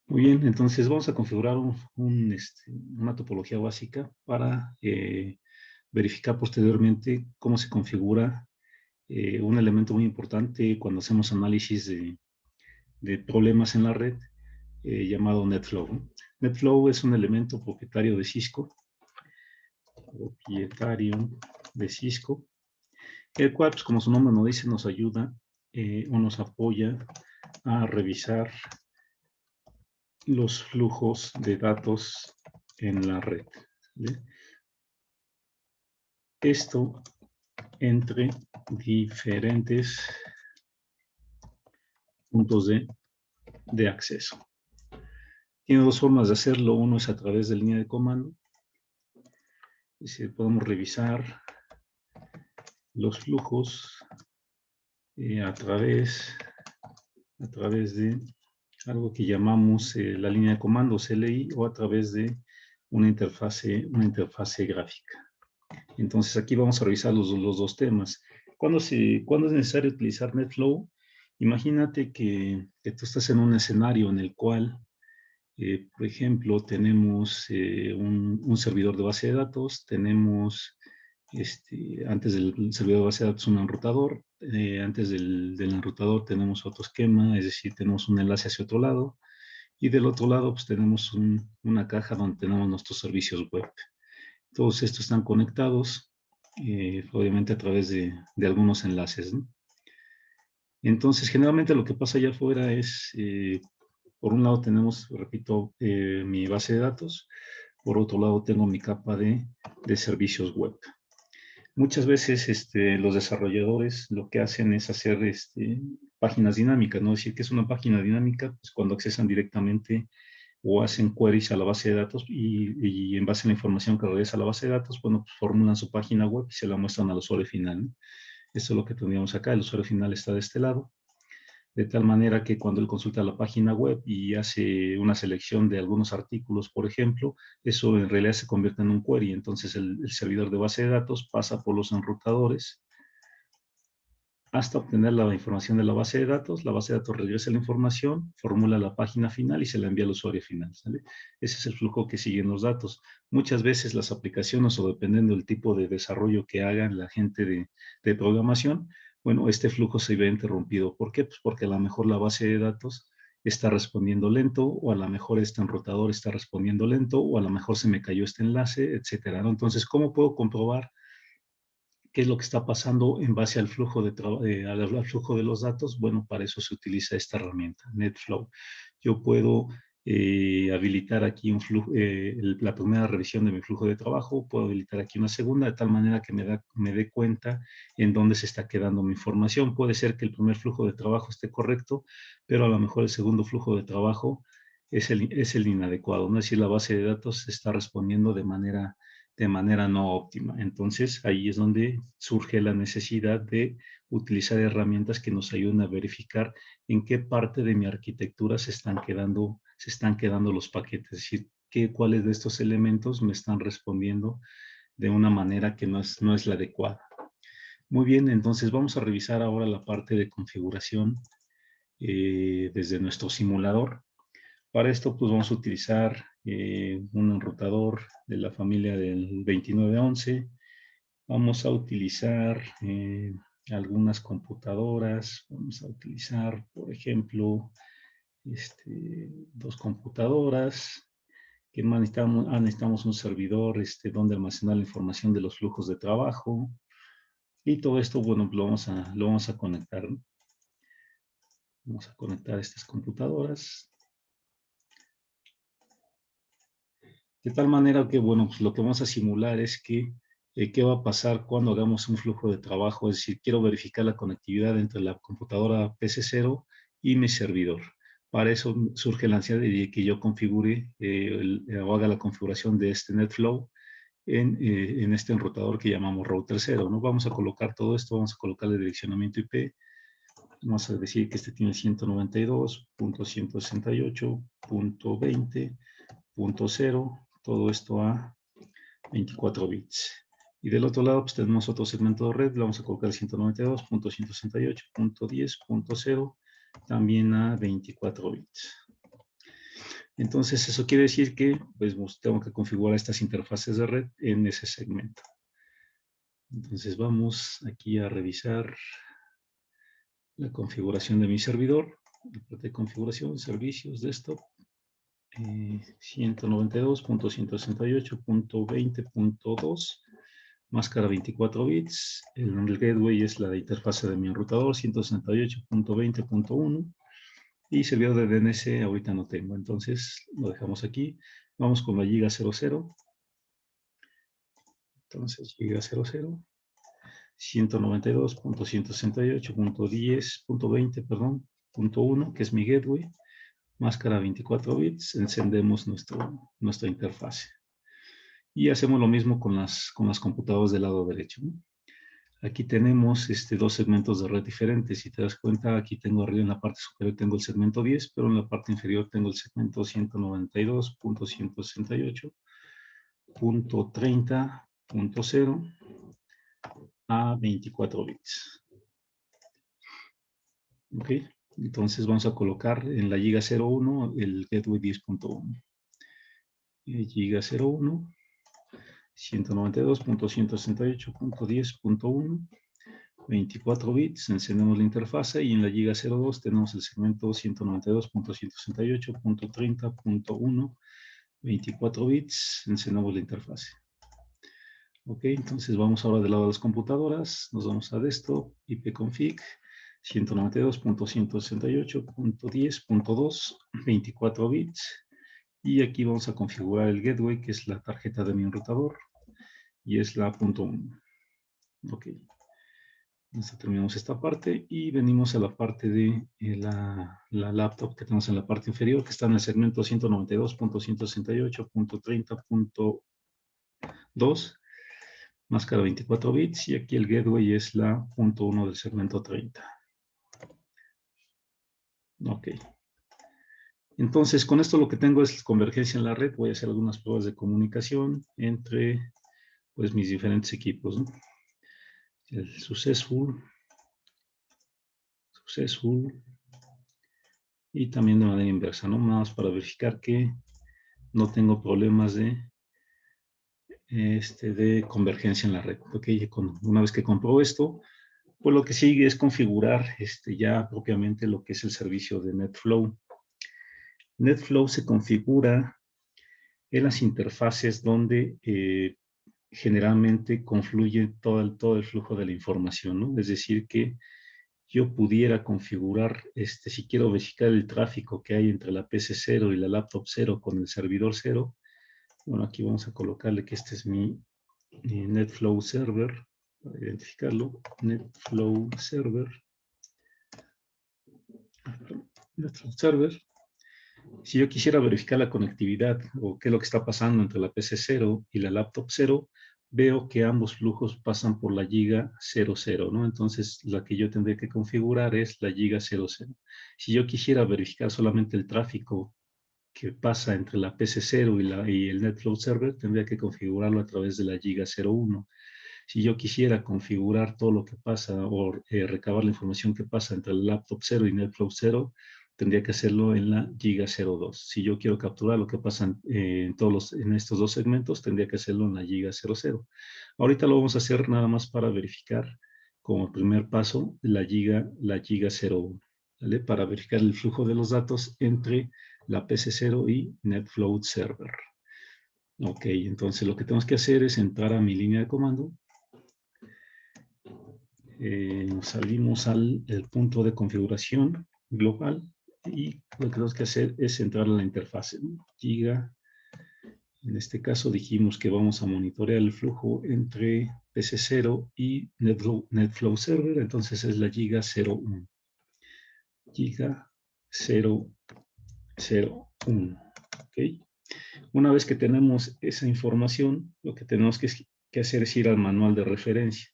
Muy bien, entonces vamos a configurar una topología básica para verificar posteriormente cómo se configura un elemento muy importante cuando hacemos análisis de problemas en la red llamado NetFlow, ¿no? NetFlow es un elemento propietario de Cisco, el cual, pues, como su nombre nos dice, nos ayuda o nos apoya a revisar los flujos de datos en la red, ¿sí? Esto entre diferentes puntos de acceso. Tiene dos formas de hacerlo. Uno es a través de línea de comando. Es decir, podemos revisar los flujos a través de algo que llamamos la línea de comando CLI o a través de una interfase gráfica. Entonces aquí vamos a revisar los dos temas. ¿Cuándo es necesario utilizar NetFlow? Imagínate que tú estás en un escenario en el cual, por ejemplo, tenemos un servidor de base de datos, tenemos antes del servidor de base de datos un enrutador, antes del enrutador tenemos otro esquema, es decir, tenemos un enlace hacia otro lado, y del otro lado pues tenemos una caja donde tenemos nuestros servicios web. Todos estos están conectados, obviamente a través de algunos enlaces, ¿no? Entonces, generalmente lo que pasa allá afuera es, por un lado tenemos, repito, mi base de datos, por otro lado tengo mi capa de servicios web. Muchas veces los desarrolladores lo que hacen es hacer páginas dinámicas, ¿no? Decir que es una página dinámica, pues cuando accesan directamente o hacen queries a la base de datos y en base a la información que regresa a la base de datos, bueno, pues formulan su página web y se la muestran al usuario final, ¿no? Esto es lo que tendríamos acá, el usuario final está de este lado, de tal manera que cuando él consulta la página web y hace una selección de algunos artículos, por ejemplo, eso en realidad se convierte en un query, entonces el servidor de base de datos pasa por los enrutadores hasta obtener la información de la base de datos regresa la información, formula la página final y se la envía al usuario final, ¿sale? Ese es el flujo que siguen los datos. Muchas veces las aplicaciones o dependiendo del tipo de desarrollo que hagan la gente de programación, bueno, este flujo se ve interrumpido. ¿Por qué? Pues porque a lo mejor la base de datos está respondiendo lento, o a lo mejor este enrutador está respondiendo lento, o a lo mejor se me cayó este enlace, etcétera, ¿no? Entonces, ¿cómo puedo comprobar qué es lo que está pasando en base al flujo al flujo de los datos? Bueno, para eso se utiliza esta herramienta, NetFlow. Yo puedo habilitar aquí la primera revisión de mi flujo de trabajo, puedo habilitar aquí una segunda, de tal manera que me dé cuenta en dónde se está quedando mi información. Puede ser que el primer flujo de trabajo esté correcto, pero a lo mejor el segundo flujo de trabajo es el inadecuado, ¿no? Es decir, la base de datos está respondiendo de manera no óptima. Entonces, ahí es donde surge la necesidad de utilizar herramientas que nos ayuden a verificar en qué parte de mi arquitectura se están quedando los paquetes, es decir, cuáles de estos elementos me están respondiendo de una manera que no es la adecuada. Muy bien, entonces vamos a revisar ahora la parte de configuración desde nuestro simulador. Para esto, pues vamos a utilizar un enrutador de la familia del 2911. Vamos a utilizar algunas computadoras. Vamos a utilizar, por ejemplo, dos computadoras. ¿Qué más necesitamos? Necesitamos un servidor donde almacenar la información de los flujos de trabajo. Y todo esto, bueno, lo vamos a conectar, ¿no? Vamos a conectar estas computadoras. De tal manera que, bueno, pues lo que vamos a simular es qué va a pasar cuando hagamos un flujo de trabajo. Es decir, quiero verificar la conectividad entre la computadora PC0 y mi servidor. Para eso surge la ansiedad de que yo configure o haga la configuración de este NetFlow en este enrutador que llamamos router 0, ¿no? Vamos a colocar todo esto, vamos a colocar el direccionamiento IP. Vamos a decir que este tiene 192.168.20.0, todo esto a 24 bits. Y del otro lado, pues tenemos otro segmento de red, le vamos a colocar 192.168.10.0, también a 24 bits. Entonces, eso quiere decir que pues, tengo que configurar estas interfaces de red en ese segmento. Entonces, vamos aquí a revisar la configuración de mi servidor. La parte de configuración, servicios, desktop. 192.168.20.2, máscara 24 bits, el gateway es la de interfase de mi enrutador, 168.20.1, y servidor de DNS ahorita no tengo, entonces lo dejamos aquí. Vamos con la giga 00, entonces giga 00, 192.168.10.20, perdón, .1, que es mi gateway, máscara 24 bits, encendemos nuestra interfase. Y hacemos lo mismo con las computadoras del lado derecho, ¿no? Aquí tenemos dos segmentos de red diferentes. Si te das cuenta, aquí tengo arriba en la parte superior tengo el segmento 10, pero en la parte inferior tengo el segmento 192.168.30.0 a 24 bits. ¿Ok? Entonces vamos a colocar en la giga 01 el gateway 10.1. Giga 01. 192.168.10.1, 24 bits, encendemos la interfase y en la giga 02 tenemos el segmento 192.168.30.1, 24 bits, encendemos la interfase. Ok, entonces vamos ahora del lado de las computadoras, nos vamos a desktop, ipconfig, 192.168.10.2, 24 bits, y aquí vamos a configurar el gateway, que es la tarjeta de mi enrutador, y es la .1. Ok. Entonces terminamos esta parte y venimos a la parte de la laptop que tenemos en la parte inferior, que está en el segmento 192.168.30.2, máscara 24 bits, y aquí el gateway es la .1 del segmento 30. Ok. Entonces, con esto lo que tengo es convergencia en la red. Voy a hacer algunas pruebas de comunicación entre pues, mis diferentes equipos, ¿no? El successful, y también de manera inversa, ¿no? Más para verificar que no tengo problemas de convergencia en la red. Ok, una vez que compro esto, pues lo que sigue es configurar ya propiamente lo que es el servicio de NetFlow. NetFlow se configura en las interfaces donde generalmente confluye todo el flujo de la información, ¿no? Es decir, que yo pudiera configurar, si quiero verificar el tráfico que hay entre la PC 0 y la laptop 0 con el servidor 0. Bueno, aquí vamos a colocarle que este es mi NetFlow Server, para identificarlo, NetFlow Server. Si yo quisiera verificar la conectividad o qué es lo que está pasando entre la PC 0 y la laptop 0, veo que ambos flujos pasan por la giga 00, ¿no? Entonces, la que yo tendría que configurar es la giga 00. Si yo quisiera verificar solamente el tráfico que pasa entre la PC 0 y el NetFlow Server, tendría que configurarlo a través de la giga 01. Si yo quisiera configurar todo lo que pasa o recabar la información que pasa entre el laptop 0 y NetFlow 0, tendría que hacerlo en la giga 02. Si yo quiero capturar lo que pasa en estos dos segmentos, tendría que hacerlo en la giga 00. Ahorita lo vamos a hacer nada más para verificar como primer paso la giga 01, ¿vale? Para verificar el flujo de los datos entre la PC0 y NetFlow Server. Ok, entonces lo que tenemos que hacer es entrar a mi línea de comando. Salimos al punto de configuración global y lo que tenemos que hacer es entrar a la interfase, ¿no? Giga, en este caso dijimos que vamos a monitorear el flujo entre PC0 y NetFlow Server, entonces es la giga 01. Giga 001. ¿Okay? Una vez que tenemos esa información, lo que tenemos que hacer es ir al manual de referencia.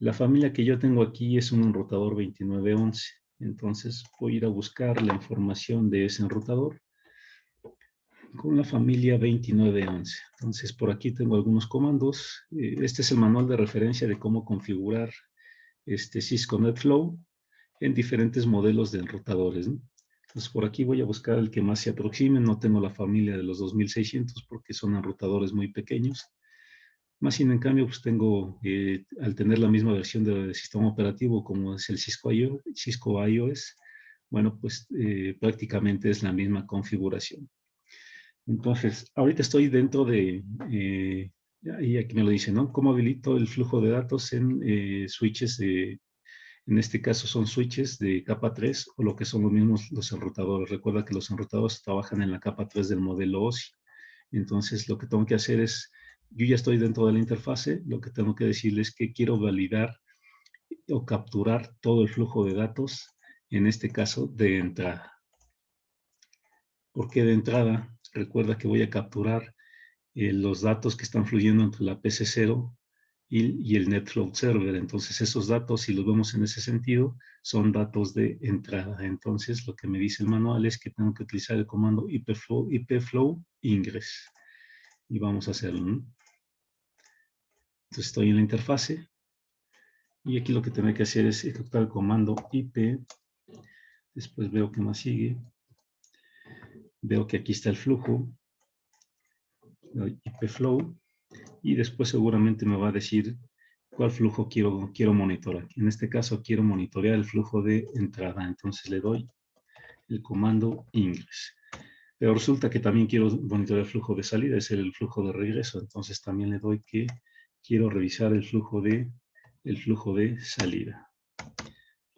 La familia que yo tengo aquí es un enrutador 2911. Entonces voy a ir a buscar la información de ese enrutador con la familia 2911. Entonces por aquí tengo algunos comandos. Este es el manual de referencia de cómo configurar Cisco NetFlow en diferentes modelos de enrutadores, ¿no? Entonces, por aquí voy a buscar el que más se aproxime. No tengo la familia de los 2600 porque son enrutadores muy pequeños. Más sin en cambio, pues tengo, al tener la misma versión del sistema operativo como es el Cisco iOS, bueno, pues prácticamente es la misma configuración. Entonces, ahorita estoy dentro de, y aquí me lo dice, ¿no? ¿Cómo habilito el flujo de datos en switches de, en este caso son switches de capa 3 o lo que son los mismos los enrutadores? Recuerda que los enrutadores trabajan en la capa 3 del modelo OSI. Entonces, lo que tengo que hacer es, yo ya estoy dentro de la interfase, lo que tengo que decirles es que quiero validar o capturar todo el flujo de datos, en este caso de entrada. ¿Por qué de entrada? Recuerda que voy a capturar los datos que están fluyendo entre la PC0 y el NetFlow Server. Entonces, esos datos, si los vemos en ese sentido, son datos de entrada. Entonces, lo que me dice el manual es que tengo que utilizar el comando ipflow ingress. Y vamos a hacerlo, ¿no? Entonces, estoy en la interfase. Y aquí lo que tengo que hacer es ejecutar el comando IP. Después veo que más sigue. Veo que aquí está el flujo. ipflow. Y después seguramente me va a decir cuál flujo quiero monitorear. En este caso quiero monitorear el flujo de entrada. Entonces le doy el comando ingress. Pero resulta que también quiero monitorear el flujo de salida, es el flujo de regreso. Entonces también le doy que quiero revisar el flujo de salida.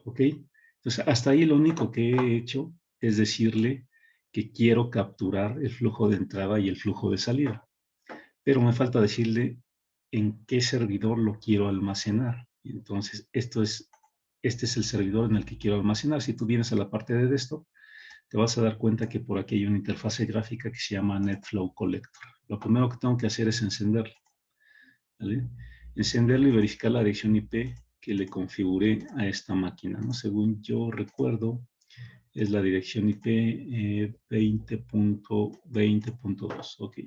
¿Ok? Entonces hasta ahí lo único que he hecho es decirle que quiero capturar el flujo de entrada y el flujo de salida. Pero me falta decirle en qué servidor lo quiero almacenar. Entonces, este es el servidor en el que quiero almacenar. Si tú vienes a la parte de desktop, te vas a dar cuenta que por aquí hay una interfase gráfica que se llama NetFlow Collector. Lo primero que tengo que hacer es encenderlo. ¿Vale? Encenderlo y verificar la dirección IP que le configuré a esta máquina, ¿no? Según yo recuerdo, es la dirección IP 20.20.2. Ok.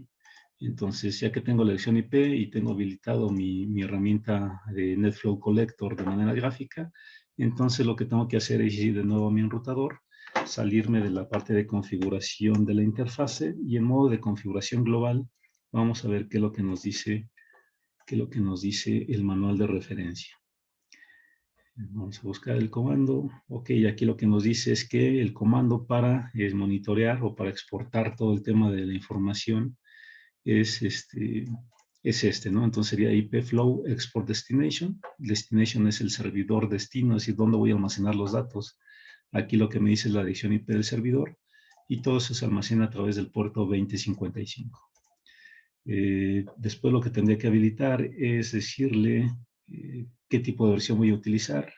Entonces, ya que tengo la dirección IP y tengo habilitado mi herramienta de NetFlow Collector de manera gráfica, entonces lo que tengo que hacer es ir de nuevo a mi enrutador, salirme de la parte de configuración de la interfase y en modo de configuración global vamos a ver qué es lo que nos dice, el manual de referencia. Vamos a buscar el comando. Ok, aquí lo que nos dice es que el comando para monitorear o para exportar todo el tema de la información es este, ¿no? Entonces sería ipflow export destination. Destination es el servidor destino, es decir, dónde voy a almacenar los datos. Aquí lo que me dice es la dirección IP del servidor y todo eso se almacena a través del puerto 2055. Después lo que tendría que habilitar es decirle qué tipo de versión voy a utilizar.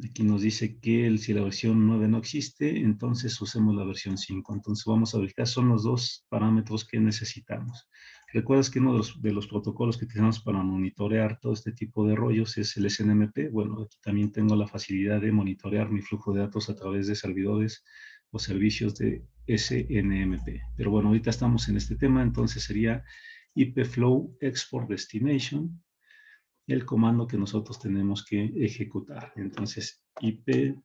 Aquí nos dice que si la versión 9 no existe, entonces usemos la versión 5. Entonces vamos a verificar, son los dos parámetros que necesitamos. Recuerdas que uno de los protocolos que tenemos para monitorear todo este tipo de rollos es el SNMP. Bueno, aquí también tengo la facilidad de monitorear mi flujo de datos a través de servidores o servicios de SNMP. Pero bueno, ahorita estamos en este tema, entonces sería ipflow export destination, el comando que nosotros tenemos que ejecutar. Entonces, IP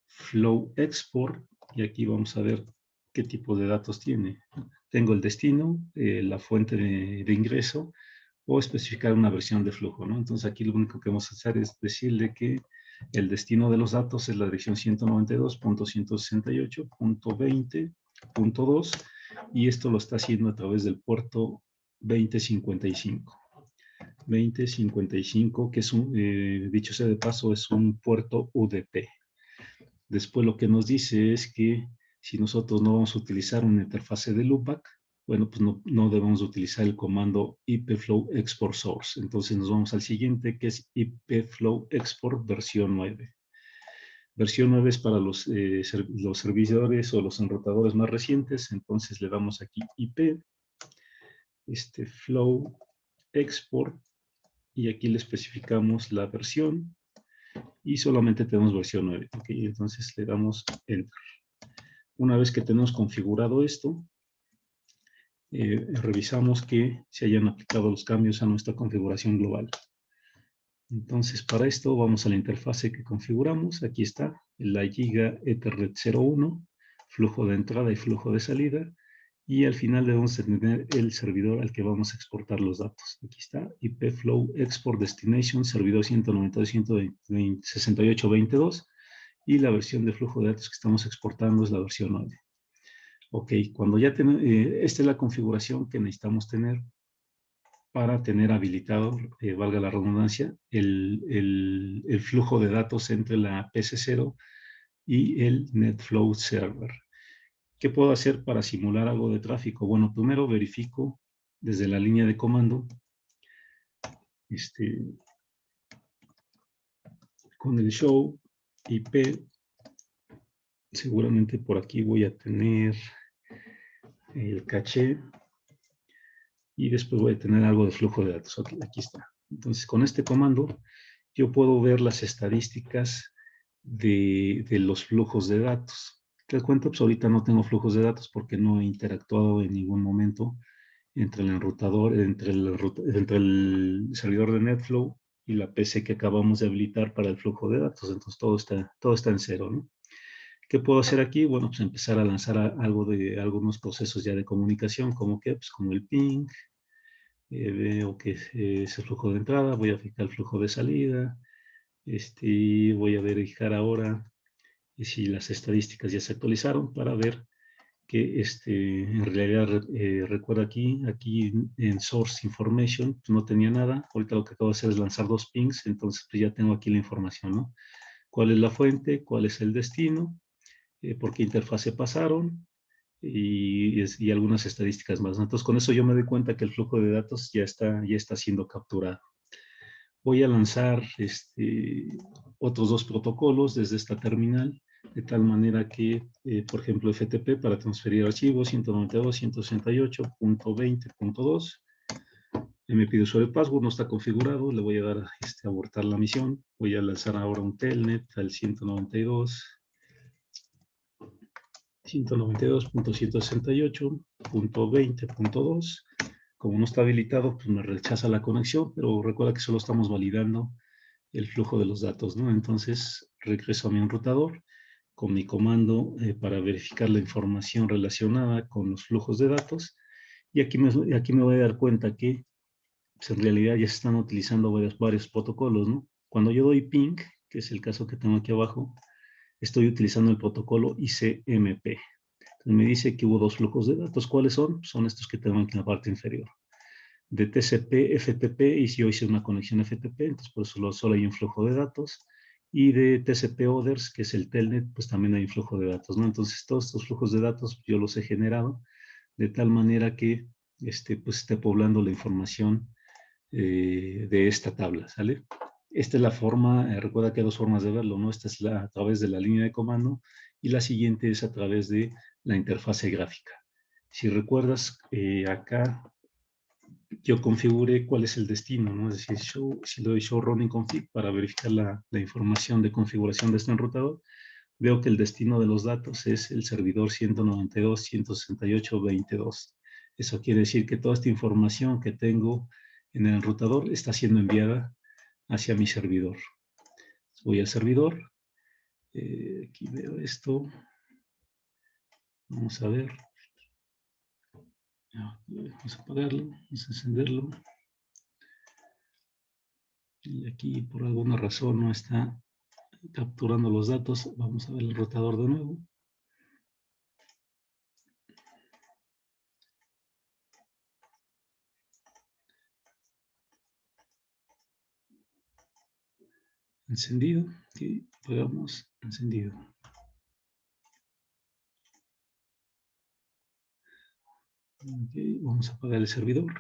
flow export, y aquí vamos a ver qué tipo de datos tiene. Tengo el destino, la fuente de ingreso, o especificar una versión de flujo, ¿no? Entonces, aquí lo único que vamos a hacer es decirle que el destino de los datos es la dirección 192.168.20.2, y esto lo está haciendo a través del puerto 2055. 2055, que es dicho sea de paso, es un puerto UDP. Después lo que nos dice es que si nosotros no vamos a utilizar una interfase de loopback, bueno, pues no debemos utilizar el comando ipflow export source. Entonces nos vamos al siguiente, que es ipflow export versión 9. Versión 9 es para los servidores o los enrutadores más recientes. Entonces le damos aquí IP, flow export, y aquí le especificamos la versión y solamente tenemos versión 9. Ok, entonces le damos Enter. Una vez que tenemos configurado esto, revisamos que se hayan aplicado los cambios a nuestra configuración global. Entonces, para esto vamos a la interfase que configuramos. Aquí está, la Giga Ethernet 01, flujo de entrada y flujo de salida. Y al final debemos tener el servidor al que vamos a exportar los datos. Aquí está, IP Flow Export Destination, servidor 192.168.22. Y la versión de flujo de datos que estamos exportando es la versión 9. Ok, cuando ya tenemos, esta es la configuración que necesitamos tener para tener habilitado, valga la redundancia, el flujo de datos entre la PC0 y el NetFlow Server. ¿Qué puedo hacer para simular algo de tráfico? Bueno, primero verifico desde la línea de comando con el show IP. Seguramente por aquí voy a tener el caché y después voy a tener algo de flujo de datos. Aquí está. Entonces, con este comando yo puedo ver las estadísticas de los flujos de datos. Te cuento, pues ahorita no tengo flujos de datos porque no he interactuado en ningún momento entre el enrutador, entre el servidor de NetFlow y la PC que acabamos de habilitar para el flujo de datos. Entonces todo está en cero, ¿no? ¿Qué puedo hacer aquí? Bueno, pues empezar a lanzar algunos procesos ya de comunicación, como que, pues como el ping, veo que es el flujo de entrada, voy a fijar el flujo de salida, voy a verificar ahora si las estadísticas ya se actualizaron para ver que en realidad recuerda aquí en Source Information pues no tenía nada. Ahorita lo que acabo de hacer es lanzar dos pings, entonces pues ya tengo aquí la información, ¿no? ¿Cuál es la fuente? ¿Cuál es el destino? ¿Por qué interfase pasaron? Y algunas estadísticas más, ¿no? Entonces con eso yo me doy cuenta que el flujo de datos ya está siendo capturado. Voy a lanzar otros dos protocolos desde esta terminal, de tal manera que, por ejemplo, FTP para transferir archivos 192.168.20.2. Me pide usuario y password, no está configurado, le voy a dar a abortar la misión. Voy a lanzar ahora un telnet al 192.168.20.2. Como no está habilitado, pues me rechaza la conexión, pero recuerda que solo estamos validando el flujo de los datos, ¿no? Entonces regreso a mi enrutador con mi comando para verificar la información relacionada con los flujos de datos. Y aquí me voy a dar cuenta que pues, en realidad ya se están utilizando varios protocolos, ¿no? Cuando yo doy ping, que es el caso que tengo aquí abajo, estoy utilizando el protocolo ICMP. Entonces me dice que hubo dos flujos de datos. ¿Cuáles son? Son estos que tengo aquí en la parte inferior. De TCP, FTP, y si yo hice una conexión FTP, entonces por eso solo hay un flujo de datos. Y de TCP Others, que es el Telnet, pues también hay un flujo de datos, ¿no? Entonces todos estos flujos de datos yo los he generado de tal manera que pues esté poblando la información de esta tabla, ¿sale? Esta es la forma, recuerda que hay dos formas de verlo, ¿no? Esta es a través de la línea de comando y la siguiente es a través de la interfase gráfica. Si recuerdas, acá yo configure cuál es el destino, ¿no? Es decir, si le doy show running config para verificar la información de configuración de este enrutador, veo que el destino de los datos es el servidor 192.168.22. Eso quiere decir que toda esta información que tengo en el enrutador está siendo enviada hacia mi servidor. Voy al servidor, aquí veo esto, vamos a ver, vamos a apagarlo, vamos a encenderlo, y aquí por alguna razón no está capturando los datos. Vamos a ver el rotador de nuevo. Encendido, y apagamos, encendido. Okay, vamos a apagar el servidor.